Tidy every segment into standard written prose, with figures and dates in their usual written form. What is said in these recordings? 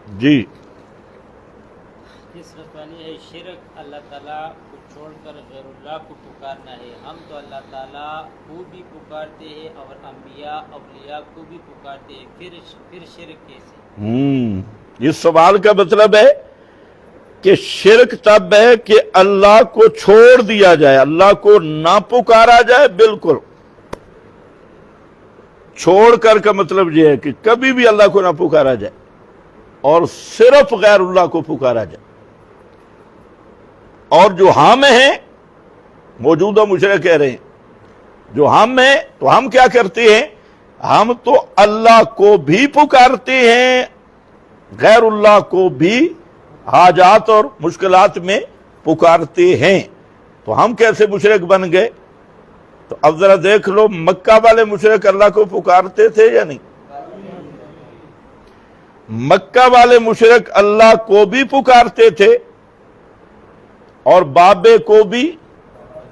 جی تیسرا سوال یہ ہے، شرک اللہ تعالیٰ کو چھوڑ کر غیر اللہ کو پکارنا ہے۔ ہم تو اللہ تعالیٰ کو بھی پکارتے ہیں اور انبیاء اولیاء کو بھی پکارتے ہیں، پھر شرک کیسے؟ اس سوال کا مطلب ہے کہ شرک تب ہے کہ اللہ کو چھوڑ دیا جائے، اللہ کو نہ پکارا جائے۔ بالکل چھوڑ کر کا مطلب یہ ہے کہ کبھی بھی اللہ کو نہ پکارا جائے اور صرف غیر اللہ کو پکارا جائے۔ اور جو ہم ہیں، موجودہ مشرک کہہ رہے ہیں جو ہم ہیں، تو ہم کیا کرتے ہیں؟ ہم تو اللہ کو بھی پکارتے ہیں، غیر اللہ کو بھی حاجات اور مشکلات میں پکارتے ہیں۔ تو ہم کیسے مشرک بن گئے؟ تو اب ذرا دیکھ لو، مکہ والے مشرک اللہ کو پکارتے تھے یا نہیں؟ مکہ والے مشرک اللہ کو بھی پکارتے تھے اور بابے کو بھی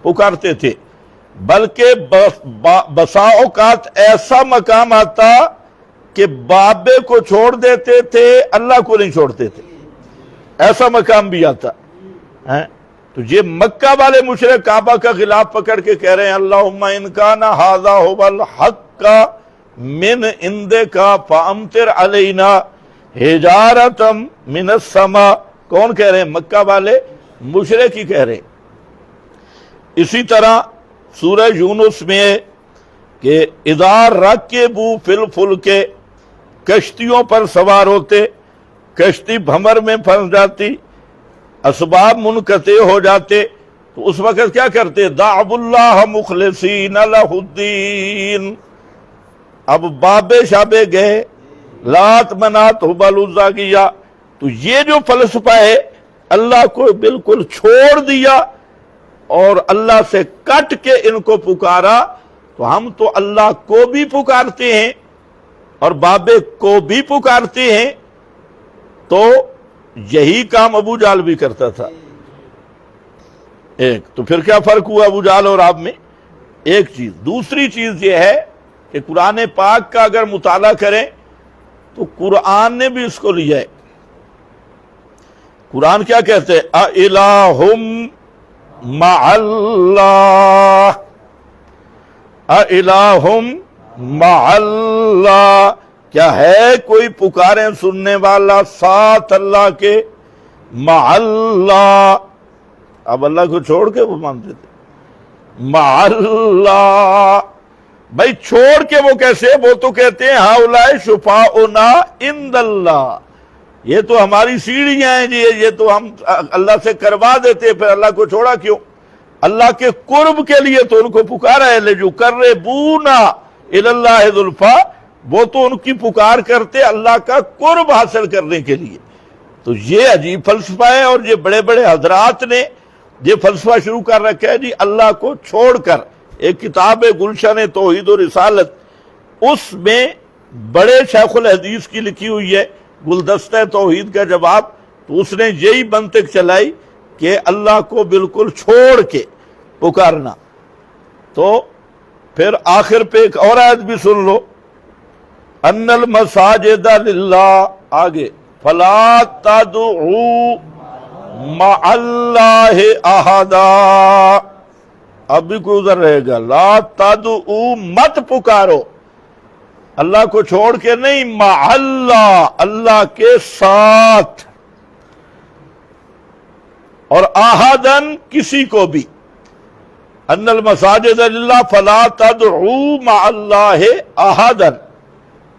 پکارتے تھے، بلکہ بسا اوقات ایسا مقام آتا کہ بابے کو چھوڑ دیتے تھے، اللہ کو نہیں چھوڑتے تھے، ایسا مقام بھی آتا ہے۔ تو یہ مکہ والے مشرک کعبہ کا غلاف پکڑ کے کہہ رہے ہیں اللہم ان کان ھذا ھو الحق من عندک فامطر علینا حجارۃ من السماء۔ کون کہہ رہے ہیں؟ مکہ والے مشرک ہی کہہ رہے ہیں۔ اسی طرح سورہ یونس میں ہے کہ اذا رکبوا فی الفلک، کشتیوں پر سوار ہوتے، کشتی بھمر میں پھنس جاتی، اسباب منقطع ہو جاتے، تو اس وقت کیا کرتے؟ دعوا اللہ مخلصین لہ الدین۔ اب بابے شابے گئے، لات منات ہبل عزا کیا۔ تو یہ جو فلسفہ ہے، اللہ کو بالکل چھوڑ دیا اور اللہ سے کٹ کے ان کو پکارا، تو ہم تو اللہ کو بھی پکارتے ہیں اور بابے کو بھی پکارتے ہیں۔ تو یہی کام ابو جہل بھی کرتا تھا۔ ایک تو پھر کیا فرق ہوا ابو جہل اور آپ میں؟ ایک چیز۔ دوسری چیز یہ ہے کہ قرآن پاک کا اگر مطالعہ کریں تو قرآن نے بھی اس کو لیا ہے۔ قرآن کیا کہتے ہیں؟ اِلَٰهٌ مَعَ اللَّهِ، اِلَٰهٌ مَعَ اللَّهِ، کیا ہے کوئی پکاریں سننے والا ساتھ اللہ کے؟ مع اللہ، اب اللہ کو چھوڑ کے وہ مانتے تھے مع اللہ۔ بھائی چھوڑ کے وہ کیسے؟ وہ تو کہتے ہیں ہؤلاء شفاؤنا عند اللہ، یہ تو ہماری سیڑھیاں ہیں جی، یہ تو ہم اللہ سے کروا دیتے، پھر اللہ کو چھوڑا کیوں؟ اللہ کے قرب کے لیے تو ان کو پکارا ہے، لِيُقَرِّبُونَا إِلَى اللَّهِ زُلْفَىٰ، وہ تو ان کی پکار کرتے اللہ کا قرب حاصل کرنے کے لیے۔ تو یہ عجیب فلسفہ ہے، اور یہ بڑے بڑے حضرات نے یہ فلسفہ شروع کر رکھا ہے جی، اللہ کو چھوڑ کر۔ ایک کتاب ہے گلشن توحید و رسالت، اس میں بڑے شیخ الحدیث کی لکھی ہوئی ہے گلدستہ توحید کا جواب، تو اس نے یہی منطق چلائی کہ اللہ کو بالکل چھوڑ کے پکارنا۔ تو پھر آخر پہ ایک اور آیت بھی سن لو، ان المساجد للہ، آگے فلا تدعوا مع اللہ احدا، اب بھی کوئی ادھر رہے گا، لا تدعوا، مت پکارو اللہ کو چھوڑ کے نہیں، مع اللہ، اللہ کے ساتھ، اور احدن، کسی کو بھی۔ ان المساجد للہ فلا تدعوا مع اللہ احدن،